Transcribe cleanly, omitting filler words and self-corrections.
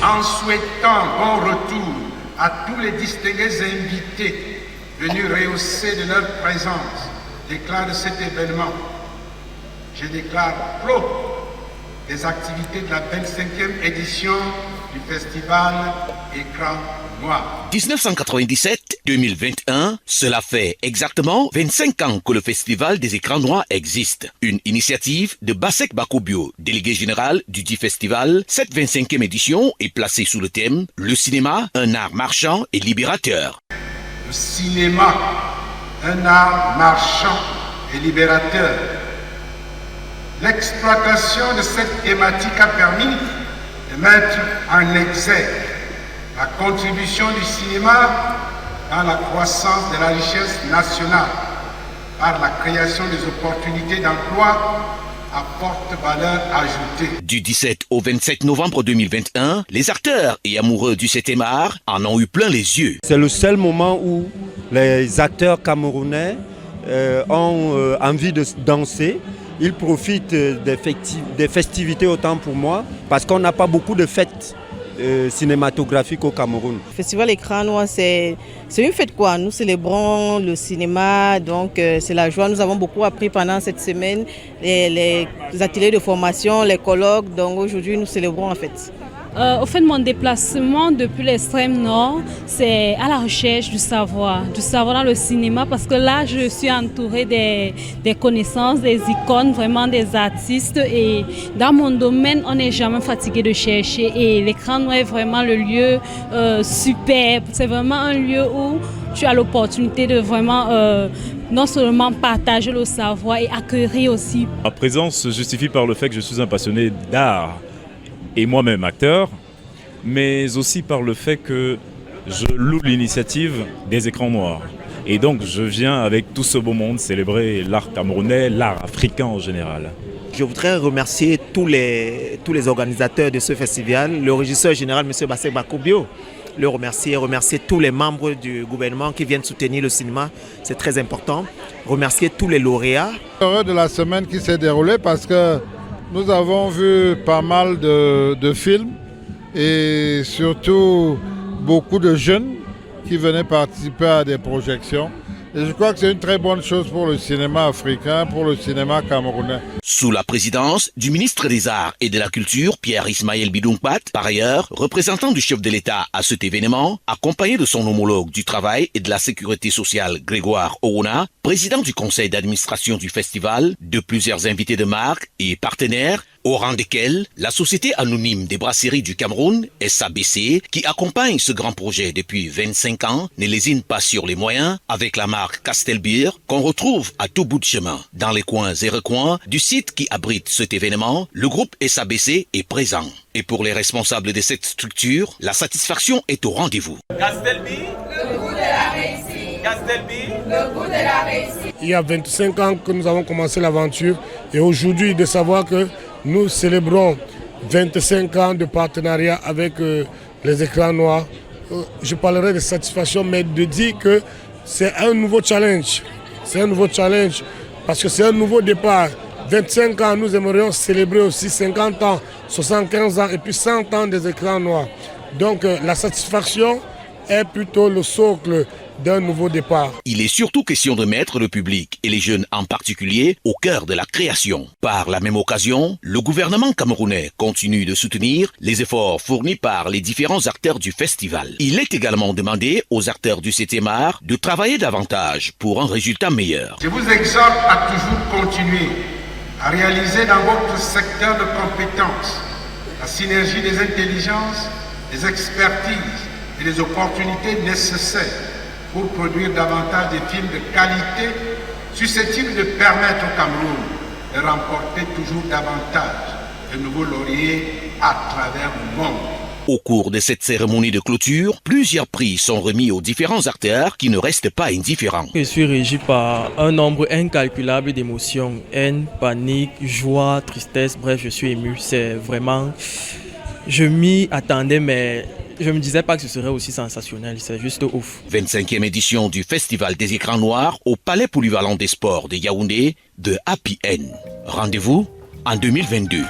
En souhaitant bon retour à tous les distingués invités venus rehausser de leur présence l'éclat de cet événement, je déclare clos des activités de la 25e édition du festival Écran Noir. 1997-2021, cela fait exactement 25 ans que le festival des écrans noirs existe. Une initiative de Basek Bakobio, délégué général du dit festival. Cette 25e édition est placée sous le thème « Le cinéma, un art marchand et libérateur ». Le cinéma, un art marchand et libérateur. L'exploitation de cette thématique a permis de mettre en exergue la contribution du cinéma dans la croissance de la richesse nationale par la création des opportunités d'emploi à forte valeur ajoutée. Du 17 au 27 novembre 2021, les acteurs et amoureux du 7e art en ont eu plein les yeux. C'est le seul moment où les acteurs camerounais ont envie de danser. Ils profitent des festivités autant pour moi, parce qu'on n'a pas beaucoup de fêtes cinématographiques au Cameroun. Le Festival Écran Noir, c'est une fête quoi. Nous célébrons le cinéma, donc c'est la joie. Nous avons beaucoup appris pendant cette semaine, les ateliers de formation, les colloques. Donc aujourd'hui, nous célébrons en fait. Au fait, mon déplacement depuis l'extrême nord, c'est à la recherche du savoir dans le cinéma, parce que là, je suis entourée des connaissances, des icônes, vraiment des artistes. Et dans mon domaine, on n'est jamais fatigué de chercher. Et l'écran noir est vraiment le lieu superbe. C'est vraiment un lieu où tu as l'opportunité de vraiment non seulement partager le savoir et accueillir aussi. Ma présence se justifie par le fait que je suis un passionné d'art et moi-même acteur, mais aussi par le fait que je loue l'initiative des écrans noirs. Et donc je viens avec tout ce beau monde célébrer l'art camerounais, l'art africain en général. Je voudrais remercier tous les organisateurs de ce festival, le régisseur général M. Basek Bakobio, le remercier tous les membres du gouvernement qui viennent soutenir le cinéma, c'est très important. Remercier tous les lauréats. Heureux de la semaine qui s'est déroulée parce que nous avons vu pas mal de films et surtout beaucoup de jeunes qui venaient participer à des projections. Et je crois que c'est une très bonne chose pour le cinéma africain, pour le cinéma camerounais. Sous la présidence du ministre des Arts et de la Culture, Pierre Ismaël Bidounkpat, par ailleurs, représentant du chef de l'État à cet événement, accompagné de son homologue du Travail et de la Sécurité sociale, Grégoire Ouna, président du conseil d'administration du festival, de plusieurs invités de marque et partenaires, au rang desquels la Société anonyme des brasseries du Cameroun, SABC, qui accompagne ce grand projet depuis 25 ans, ne lésine pas sur les moyens avec la marque Castelbeer qu'on retrouve à tout bout de chemin. Dans les coins et recoins du site qui abrite cet événement, le groupe SABC est présent. Et pour les responsables de cette structure, la satisfaction est au rendez-vous. Castelbeer, le goût de la réussite. Castelbeer, le goût de la réussite. Il y a 25 ans que nous avons commencé l'aventure et aujourd'hui de savoir que nous célébrons 25 ans de partenariat avec les écrans noirs. Je parlerai de satisfaction, mais de dire que c'est un nouveau challenge. C'est un nouveau challenge parce que c'est un nouveau départ. 25 ans, nous aimerions célébrer aussi 50 ans, 75 ans et puis 100 ans des écrans noirs. Donc la satisfaction est plutôt le socle d'un nouveau départ. Il est surtout question de mettre le public, et les jeunes en particulier, au cœur de la création. Par la même occasion, le gouvernement camerounais continue de soutenir les efforts fournis par les différents acteurs du festival. Il est également demandé aux acteurs du 7e art de travailler davantage pour un résultat meilleur. Je vous exhorte à toujours continuer à réaliser dans votre secteur de compétences la synergie des intelligences, des expertises et des opportunités nécessaires pour produire davantage de films de qualité susceptibles de permettre au Cameroun de remporter toujours davantage de nouveaux lauriers à travers le monde. Au cours de cette cérémonie de clôture, plusieurs prix sont remis aux différents acteurs qui ne restent pas indifférents. Je suis régi par un nombre incalculable d'émotions, haine, panique, joie, tristesse, bref, je suis ému. C'est vraiment... Je m'y attendais, mais je ne me disais pas que ce serait aussi sensationnel, c'est juste ouf. 25e édition du Festival des écrans noirs au Palais polyvalent des sports de Yaoundé de Happy N. Rendez-vous en 2022.